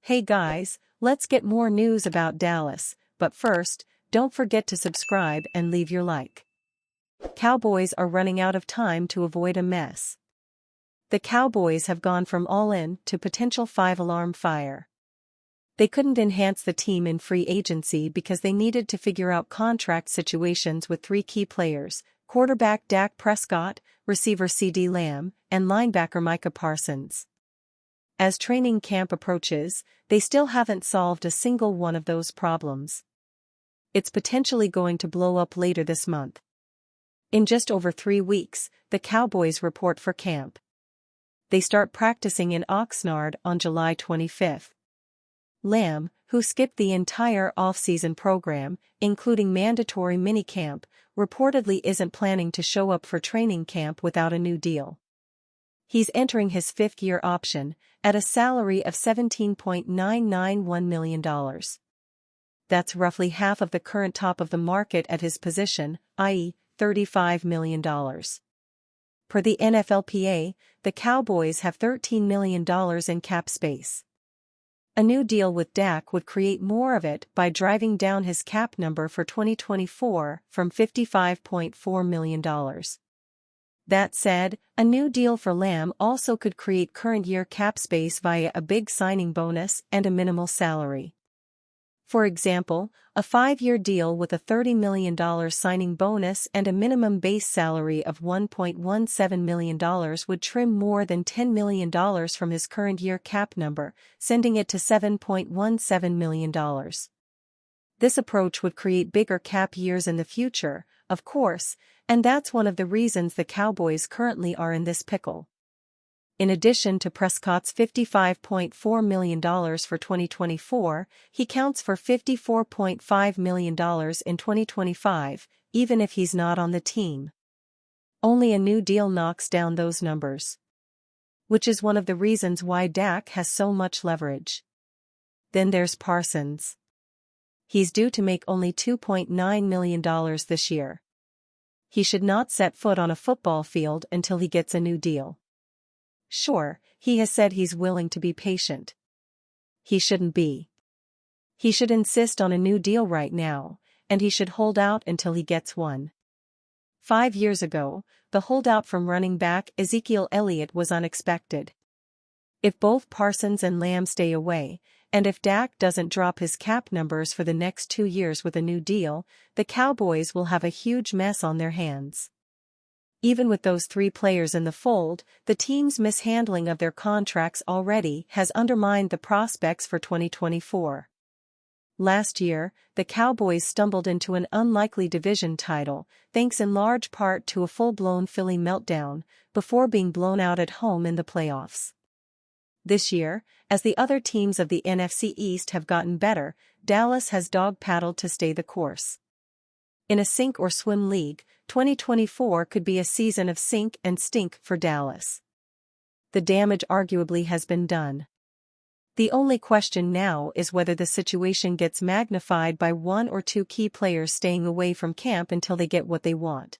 Hey guys, let's get more news about Dallas, but first, don't forget to subscribe and leave your like. Cowboys are running out of time to avoid a mess. The Cowboys have gone from all-in to potential 5-alarm fire. They couldn't enhance the team in free agency because they needed to figure out contract situations with three key players: quarterback Dak Prescott, receiver Ceedee Lamb, and linebacker Micah Parsons. As training camp approaches, they still haven't solved a single one of those problems. It's potentially going to blow up later this month. In just over 3 weeks, the Cowboys report for camp. They start practicing in Oxnard on July 25. Lamb, who skipped the entire off-season program, including mandatory minicamp, reportedly isn't planning to show up for training camp without a new deal. He's entering his 5th-year option, at a salary of $17.991 million. That's roughly half of the current top of the market at his position, i.e., $35 million. Per the NFLPA, the Cowboys have $13 million in cap space. A new deal with Dak would create more of it by driving down his cap number for 2024 from $55.4 million. That said, a new deal for Lamb also could create current-year cap space via a big signing bonus and a minimal salary. For example, a 5-year deal with a $30 million signing bonus and a minimum base salary of $1.17 million would trim more than $10 million from his current year cap number, sending it to $7.17 million. This approach would create bigger cap years in the future, of course, and that's one of the reasons the Cowboys currently are in this pickle. In addition to Prescott's $55.4 million for 2024, he counts for $54.5 million in 2025, even if he's not on the team. Only a new deal knocks down those numbers. Which is one of the reasons why Dak has so much leverage. Then there's Parsons. He's due to make only $2.9 million this year. He should not set foot on a football field until he gets a new deal. Sure, he has said he's willing to be patient. He shouldn't be. He should insist on a new deal right now, and he should hold out until he gets one. 5 years ago, the holdout from running back Ezekiel Elliott was unexpected. If both Parsons and Lamb stay away, and if Dak doesn't drop his cap numbers for the next 2 years with a new deal, the Cowboys will have a huge mess on their hands. Even with those 3 players in the fold, the team's mishandling of their contracts already has undermined the prospects for 2024. Last year, the Cowboys stumbled into an unlikely division title, thanks in large part to a full-blown Philly meltdown, before being blown out at home in the playoffs. This year, as the other teams of the NFC East have gotten better, Dallas has dog-paddled to stay the course. In a sink-or-swim league, 2024 could be a season of sink and stink for Dallas. The damage arguably has been done. The only question now is whether the situation gets magnified by 1 or 2 key players staying away from camp until they get what they want.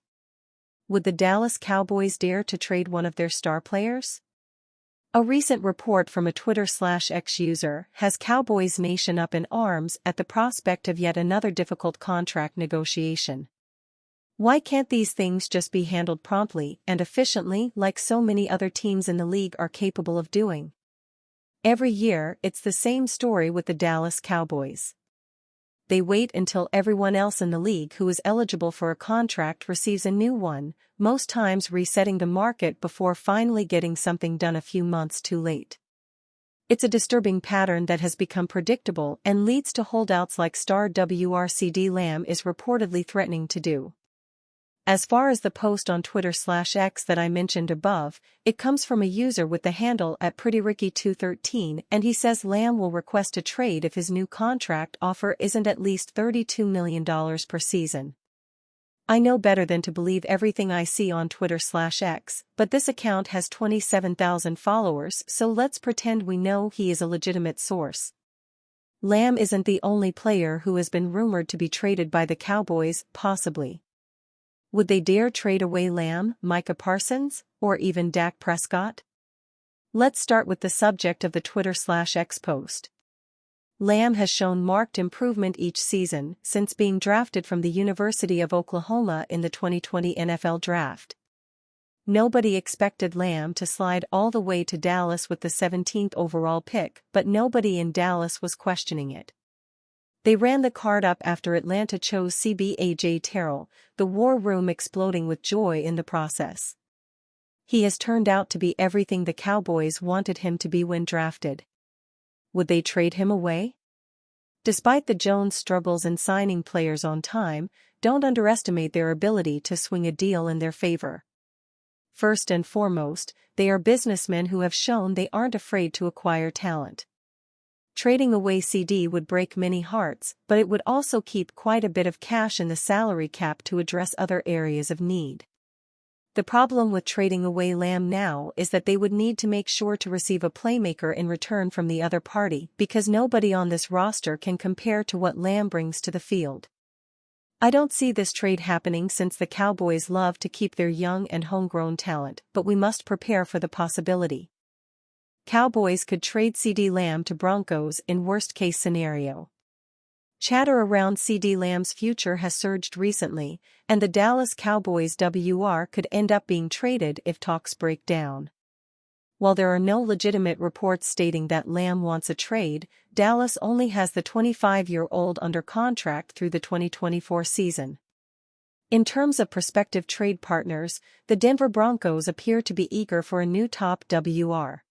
Would the Dallas Cowboys dare to trade one of their star players? A recent report from a Twitter/X user has Cowboys Nation up in arms at the prospect of yet another difficult contract negotiation. Why can't these things just be handled promptly and efficiently like so many other teams in the league are capable of doing? Every year, it's the same story with the Dallas Cowboys. They wait until everyone else in the league who is eligible for a contract receives a new one, most times resetting the market before finally getting something done a few months too late. It's a disturbing pattern that has become predictable and leads to holdouts like star Ceedee Lamb is reportedly threatening to do. As far as the post on Twitter/X that I mentioned above, it comes from a user with the handle at PrettyRicky213, and he says Lamb will request a trade if his new contract offer isn't at least $32 million per season. I know better than to believe everything I see on Twitter/X, but this account has 27,000 followers, so let's pretend we know he is a legitimate source. Lamb isn't the only player who has been rumored to be traded by the Cowboys, possibly. Would they dare trade away Lamb, Micah Parsons, or even Dak Prescott? Let's start with the subject of the Twitter/X post. Lamb has shown marked improvement each season since being drafted from the University of Oklahoma in the 2020 NFL Draft. Nobody expected Lamb to slide all the way to Dallas with the 17th overall pick, but nobody in Dallas was questioning it. They ran the card up after Atlanta chose CBA Terrell, the war room exploding with joy in the process. He has turned out to be everything the Cowboys wanted him to be when drafted. Would they trade him away? Despite the Jones struggles in signing players on time, don't underestimate their ability to swing a deal in their favor. First and foremost, they are businessmen who have shown they aren't afraid to acquire talent. Trading away Ceedee would break many hearts, but it would also keep quite a bit of cash in the salary cap to address other areas of need. The problem with trading away Lamb now is that they would need to make sure to receive a playmaker in return from the other party because nobody on this roster can compare to what Lamb brings to the field. I don't see this trade happening since the Cowboys love to keep their young and homegrown talent, but we must prepare for the possibility. Cowboys could trade Ceedee Lamb to Broncos in worst-case scenario. Chatter around Ceedee Lamb's future has surged recently, and the Dallas Cowboys could end up being traded if talks break down. While there are no legitimate reports stating that Lamb wants a trade, Dallas only has the 25-year-old under contract through the 2024 season. In terms of prospective trade partners, the Denver Broncos appear to be eager for a new top WR.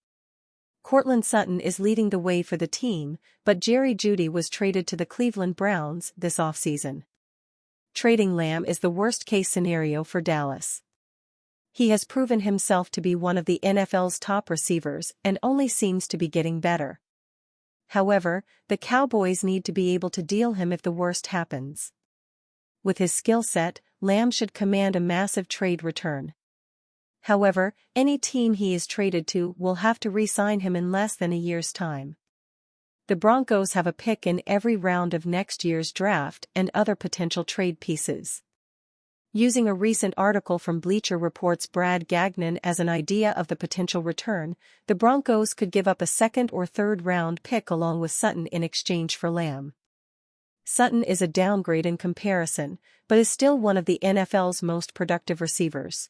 Courtland Sutton is leading the way for the team, but Jerry Jeudy was traded to the Cleveland Browns this offseason. Trading Lamb is the worst-case scenario for Dallas. He has proven himself to be one of the NFL's top receivers and only seems to be getting better. However, the Cowboys need to be able to deal him if the worst happens. With his skill set, Lamb should command a massive trade return. However, any team he is traded to will have to re-sign him in less than a year's time. The Broncos have a pick in every round of next year's draft and other potential trade pieces. Using a recent article from Bleacher Report's Brad Gagnon as an idea of the potential return, the Broncos could give up a second or third round pick along with Sutton in exchange for Lamb. Sutton is a downgrade in comparison, but is still one of the NFL's most productive receivers.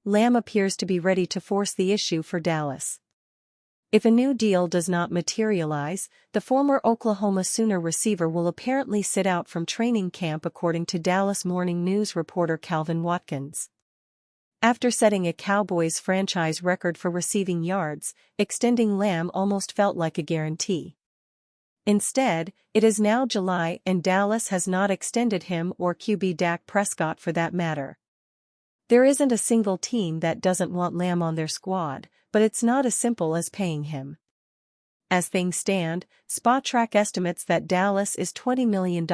Lamb appears to be ready to force the issue for Dallas. If a new deal does not materialize, the former Oklahoma Sooner receiver will apparently sit out from training camp according to Dallas Morning News reporter Calvin Watkins. After setting a Cowboys franchise record for receiving yards, extending Lamb almost felt like a guarantee. Instead, it is now July and Dallas has not extended him or QB Dak Prescott for that matter. There isn't a single team that doesn't want Lamb on their squad, but it's not as simple as paying him. As things stand, Spotrac estimates that Dallas is $20 million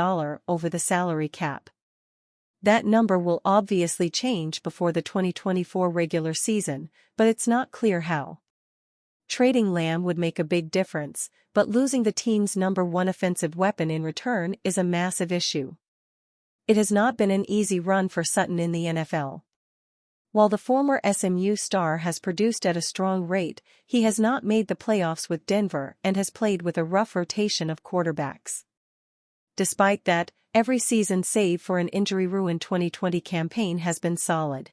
over the salary cap. That number will obviously change before the 2024 regular season, but it's not clear how. Trading Lamb would make a big difference, but losing the team's number one offensive weapon in return is a massive issue. It has not been an easy run for Sutton in the NFL. While the former SMU star has produced at a strong rate, he has not made the playoffs with Denver and has played with a rough rotation of quarterbacks. Despite that, every season save for an injury-ruined 2020 campaign has been solid.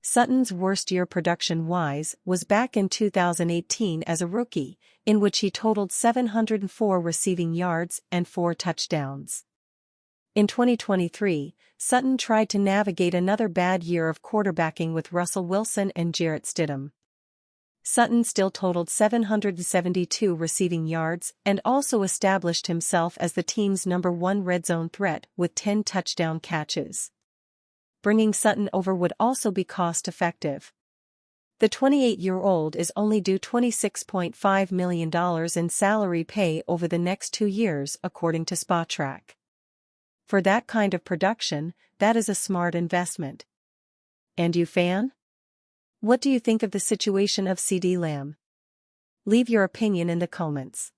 Sutton's worst year production-wise was back in 2018 as a rookie, in which he totaled 704 receiving yards and 4 touchdowns. In 2023, Sutton tried to navigate another bad year of quarterbacking with Russell Wilson and Jarrett Stidham. Sutton still totaled 772 receiving yards and also established himself as the team's number one red zone threat with 10 touchdown catches. Bringing Sutton over would also be cost-effective. The 28-year-old is only due $26.5 million in salary pay over the next 2 years according to Spotrac. For that kind of production, that is a smart investment. And you, fan? What do you think of the situation of Ceedee Lamb? Leave your opinion in the comments.